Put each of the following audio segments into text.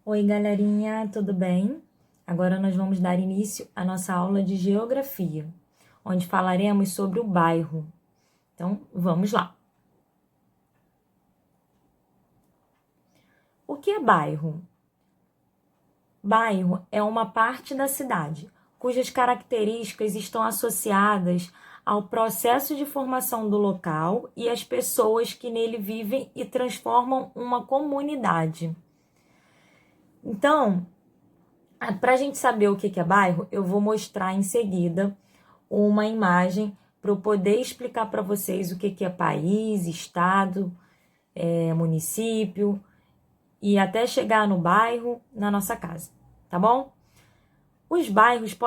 Oi, galerinha, tudo bem? Agora nós vamos dar início à nossa aula de geografia, onde falaremos sobre o bairro. Então, vamos lá. O que é bairro? Bairro é uma parte da cidade cujas características estão associadas ao processo de formação do local e às pessoas que nele vivem e transformam uma comunidade. Então, para a gente saber o que é bairro, eu vou mostrar em seguida uma imagem para eu poder explicar para vocês o que é país, estado, município e até chegar no bairro, na nossa casa, tá bom? Os bairros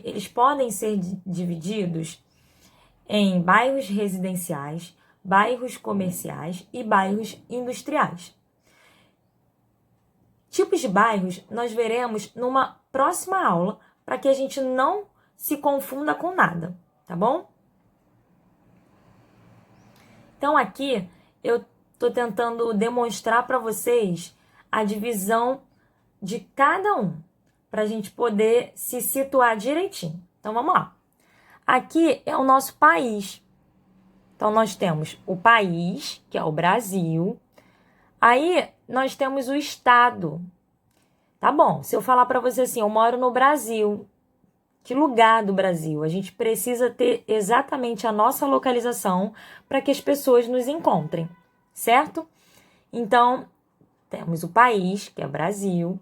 eles podem ser divididos em bairros residenciais, bairros comerciais e bairros industriais. Tipos de bairros nós veremos numa próxima aula para que a gente não se confunda com nada, tá bom? Então aqui eu estou tentando demonstrar para vocês a divisão de cada um, para a gente poder se situar direitinho. Então vamos lá. Aqui é o nosso país. Então nós temos o país, que é o Brasil. Aí nós temos o estado. Tá bom, se eu falar para você assim, eu moro no Brasil, que lugar do Brasil? A gente precisa ter exatamente a nossa localização para que as pessoas nos encontrem, certo? Então, temos o país, que é Brasil,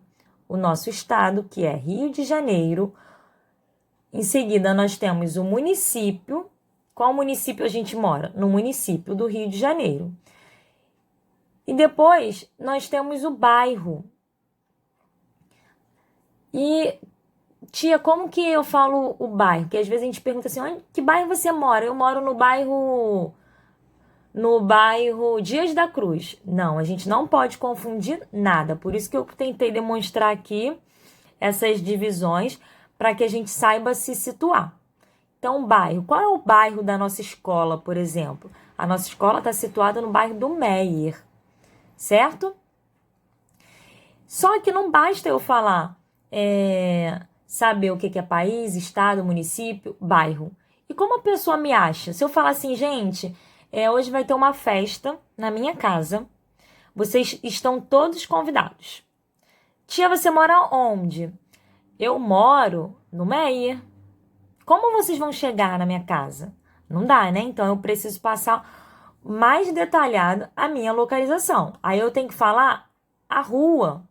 o nosso estado, que é Rio de Janeiro. Em seguida, nós temos o município. Qual município a gente mora? No município do Rio de Janeiro. E depois, nós temos o bairro. E tia, como que eu falo o bairro? Porque às vezes a gente pergunta assim, que bairro você mora? Eu moro no bairro Dias da Cruz. Não, a gente não pode confundir nada. Por isso que eu tentei demonstrar aqui essas divisões para que a gente saiba se situar. Então, bairro. Qual é o bairro da nossa escola, por exemplo? A nossa escola está situada no bairro do Meier, certo? Só que não basta eu falar saber o que é país, estado, município, bairro. E como a pessoa me acha? Se eu falar assim, gente, hoje vai ter uma festa na minha casa, vocês estão todos convidados. Tia, você mora onde? Eu moro no Meier. Como vocês vão chegar na minha casa? Não dá, né? Então eu preciso passar mais detalhado a minha localização. Aí eu tenho que falar a rua.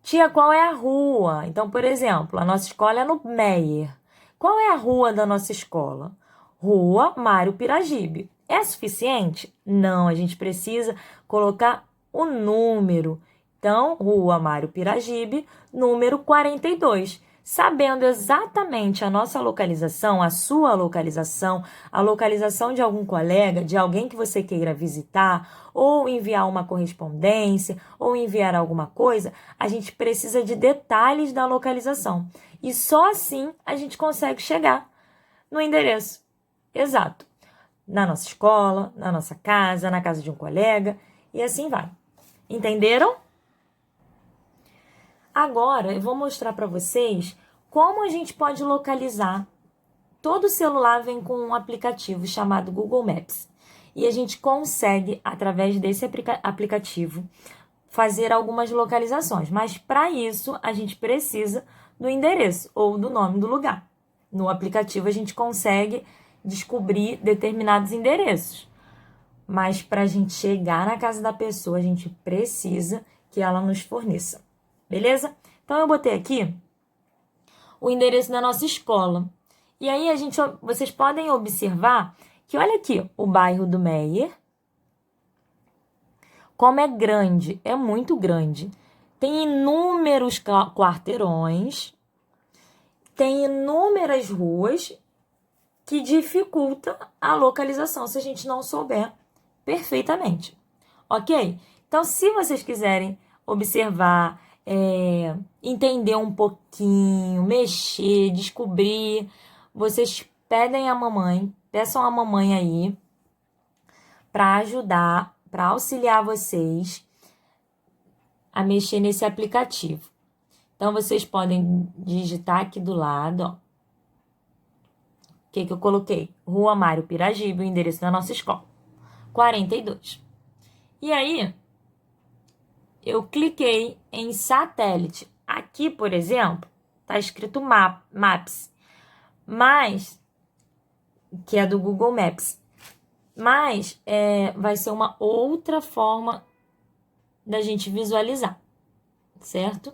Tia, qual é a rua? Então, por exemplo, a nossa escola é no Meier. Qual é a rua da nossa escola? Rua Mário Piragibe. É suficiente? Não, a gente precisa colocar o número. Então, Rua Mário Piragibe, número 42. Sabendo exatamente a nossa localização, a sua localização, a localização de algum colega, de alguém que você queira visitar, ou enviar uma correspondência, ou enviar alguma coisa, a gente precisa de detalhes da localização. E só assim a gente consegue chegar no endereço exato. Na nossa escola, na nossa casa, na casa de um colega, e assim vai. Entenderam? Agora eu vou mostrar para vocês como a gente pode localizar. Todo celular vem com um aplicativo chamado Google Maps. E a gente consegue, através desse aplicativo, fazer algumas localizações. Mas para isso, a gente precisa do endereço ou do nome do lugar. No aplicativo, a gente consegue descobrir determinados endereços. Mas para a gente chegar na casa da pessoa, a gente precisa que ela nos forneça. Beleza? Então, eu botei aqui o endereço da nossa escola. E aí, vocês podem observar que, olha aqui, o bairro do Meier, como é grande, é muito grande. Tem inúmeros quarteirões, tem inúmeras ruas que dificulta a localização se a gente não souber perfeitamente, ok? Então, se vocês quiserem observar, entender um pouquinho, mexer, descobrir, vocês peçam a mamãe aí para ajudar, para auxiliar vocês a mexer nesse aplicativo. Então, vocês podem digitar aqui do lado, ó. O que eu coloquei? Rua Mário Piragibe, o endereço da nossa escola. 42. E aí, eu cliquei em satélite. Aqui, por exemplo, tá escrito Maps, mas, que é do Google Maps. Mas vai ser uma outra forma da gente visualizar, certo?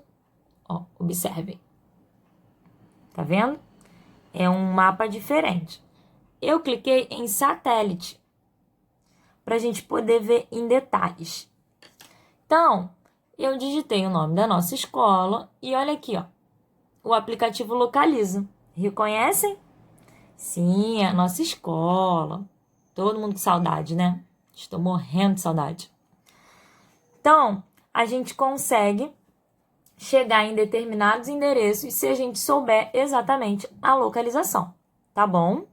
Ó, observem. Tá vendo? É um mapa diferente. Eu cliquei em satélite para a gente poder ver em detalhes. Então, eu digitei o nome da nossa escola e olha aqui, ó. O aplicativo localiza. Reconhecem? Sim, é a nossa escola. Todo mundo com saudade, né? Estou morrendo de saudade. Então, a gente consegue chegar em determinados endereços se a gente souber exatamente a localização, tá bom?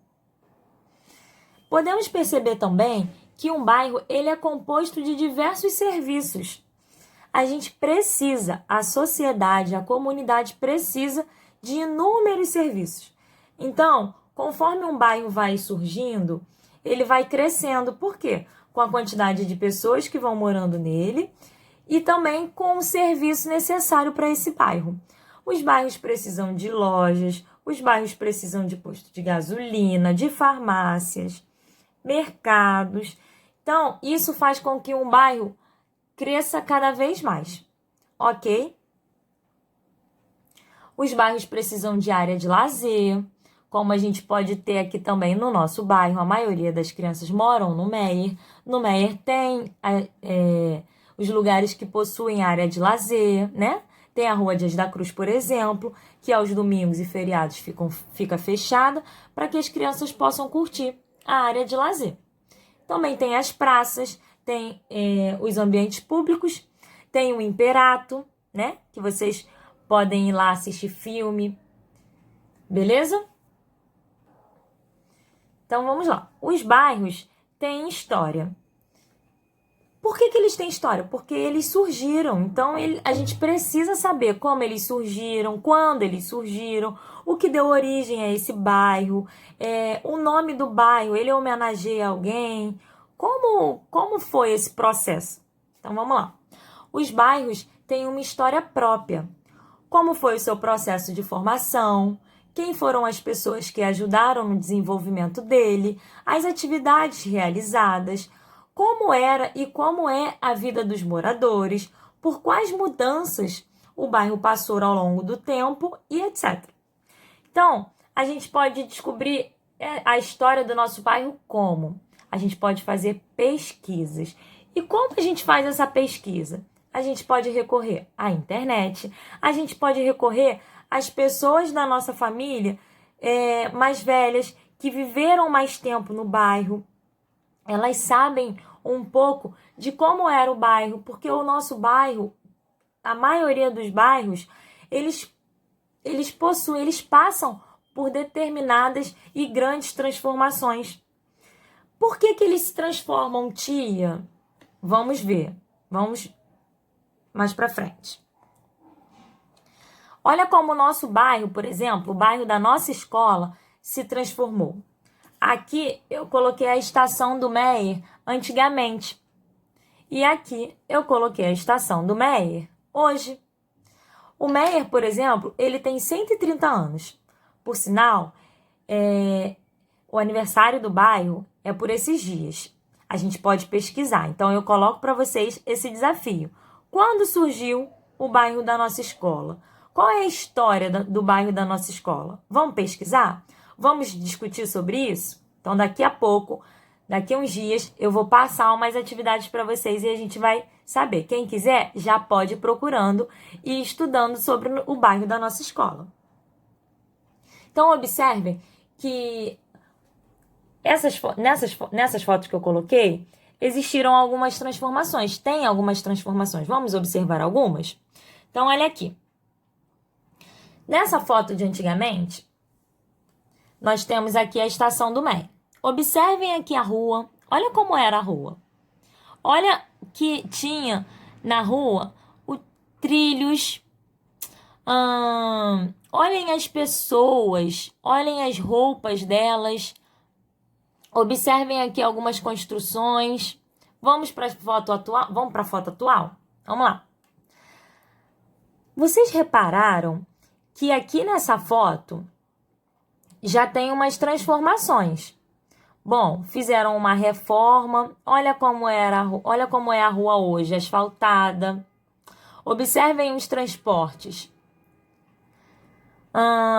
Podemos perceber também que um bairro ele é composto de diversos serviços. A gente precisa, a sociedade, a comunidade precisa de inúmeros serviços. Então, conforme um bairro vai surgindo, ele vai crescendo. Por quê? Com a quantidade de pessoas que vão morando nele e também com o serviço necessário para esse bairro. Os bairros precisam de lojas, os bairros precisam de posto de gasolina, de farmácias, mercados. Então, isso faz com que um bairro cresça cada vez mais, ok? Os bairros precisam de área de lazer, como a gente pode ter aqui também no nosso bairro. A maioria das crianças moram no Meier. No Meier tem os lugares que possuem área de lazer, né? Tem a Rua Dias da Cruz, por exemplo, que aos domingos e feriados fica fechada para que as crianças possam curtir a área de lazer. Também tem as praças, tem os ambientes públicos, tem o Imperato, né? Que vocês podem ir lá assistir filme, beleza? Então, vamos lá. Os bairros têm história. Por que eles têm história? Porque eles surgiram. Então, a gente precisa saber como eles surgiram, quando eles surgiram, o que deu origem a esse bairro, o nome do bairro, ele homenageia alguém. Como foi esse processo? Então, vamos lá. Os bairros têm uma história própria. Como foi o seu processo de formação? Quem foram as pessoas que ajudaram no desenvolvimento dele? As atividades realizadas? Como era e como é a vida dos moradores? Por quais mudanças o bairro passou ao longo do tempo e etc. Então, a gente pode descobrir a história do nosso bairro como? A gente pode fazer pesquisas. E como a gente faz essa pesquisa? A gente pode recorrer à internet, a gente pode recorrer às pessoas da nossa família mais velhas, que viveram mais tempo no bairro. Elas sabem um pouco de como era o bairro, porque o nosso bairro, a maioria dos bairros, eles passam por determinadas e grandes transformações. Por que eles se transformam, tia? Vamos ver. Vamos mais para frente. Olha como o nosso bairro, por exemplo, o bairro da nossa escola, se transformou. Aqui eu coloquei a estação do Meier antigamente. E aqui eu coloquei a estação do Meier hoje. O Meier, por exemplo, ele tem 130 anos. Por sinal, o aniversário do bairro é por esses dias. A gente pode pesquisar. Então, eu coloco para vocês esse desafio. Quando surgiu o bairro da nossa escola? Qual é a história do bairro da nossa escola? Vamos pesquisar? Vamos discutir sobre isso? Então, daqui a pouco, daqui a uns dias, eu vou passar umas atividades para vocês e a gente vai saber. Quem quiser, já pode ir procurando e estudando sobre o bairro da nossa escola. Então, observem que nessas fotos que eu coloquei, existiram algumas transformações. Tem algumas transformações. Vamos observar algumas? Então, olha aqui. Nessa foto de antigamente, nós temos aqui a estação do Meier. Observem aqui a rua. Olha como era a rua. Olha que tinha na rua trilhos. Olhem as pessoas, olhem as roupas delas. Observem aqui algumas construções. Vamos para a foto atual? Vamos para a foto atual? Vamos lá. Vocês repararam que aqui nessa foto já tem umas transformações. Bom, fizeram uma reforma. Olha como é a rua hoje, asfaltada. Observem os transportes.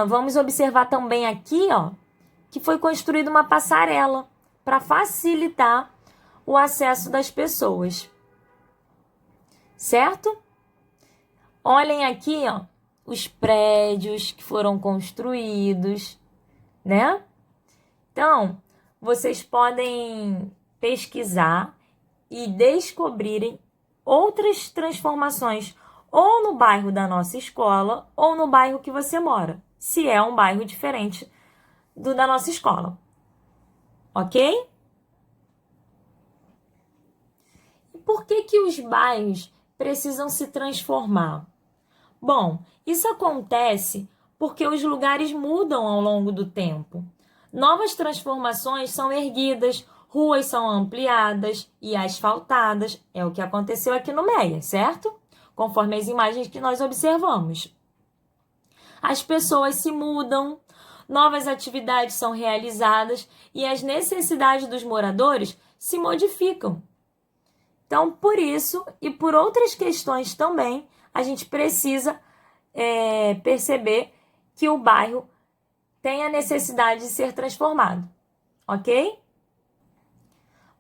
Vamos observar também aqui, ó, que foi construída uma passarela para facilitar o acesso das pessoas. Certo? Olhem aqui, ó, os prédios que foram construídos, né? Então, vocês podem pesquisar e descobrirem outras transformações, ou no bairro da nossa escola, ou no bairro que você mora, se é um bairro diferente da nossa escola. Ok? E por que os bairros precisam se transformar? Bom, isso acontece porque os lugares mudam ao longo do tempo. Novas transformações são erguidas, ruas são ampliadas e asfaltadas. É o que aconteceu aqui no Meia, certo? Conforme as imagens que nós observamos. As pessoas se mudam, novas atividades são realizadas e as necessidades dos moradores se modificam. Então, por isso e por outras questões também, a gente precisa perceber que o bairro tem a necessidade de ser transformado, ok?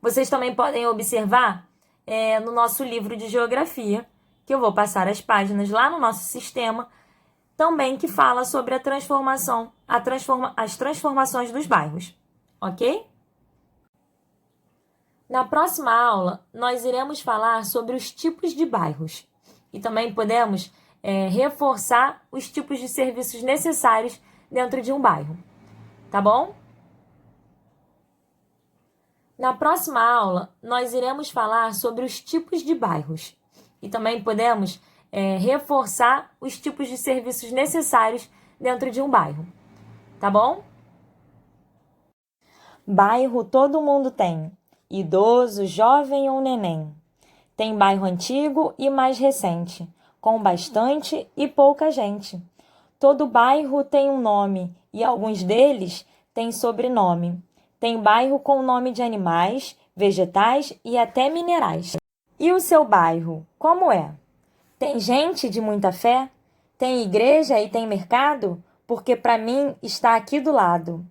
Vocês também podem observar no nosso livro de geografia, que eu vou passar as páginas lá no nosso sistema, também que fala sobre a transformação, as transformações dos bairros, ok? Na próxima aula, nós iremos falar sobre os tipos de bairros e também podemos reforçar os tipos de serviços necessários dentro de um bairro, tá bom? Na próxima aula, nós iremos falar sobre os tipos de bairros e também podemos reforçar os tipos de serviços necessários dentro de um bairro, tá bom? Bairro todo mundo tem, idoso, jovem ou neném. Tem bairro antigo e mais recente, com bastante e pouca gente. Todo bairro tem um nome e alguns deles têm sobrenome. Tem bairro com nome de animais, vegetais e até minerais. E o seu bairro, como é? Tem gente de muita fé? Tem igreja e tem mercado? Porque para mim está aqui do lado.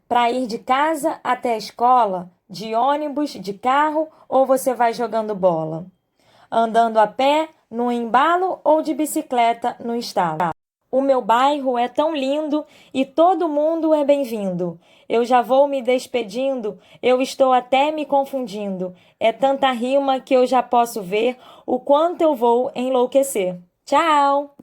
Para ir de casa até a escola, de ônibus, de carro ou você vai jogando bola? Andando a pé, no embalo ou de bicicleta no estalo? O meu bairro é tão lindo e todo mundo é bem-vindo. Eu já vou me despedindo, eu estou até me confundindo. É tanta rima que eu já posso ver o quanto eu vou enlouquecer. Tchau!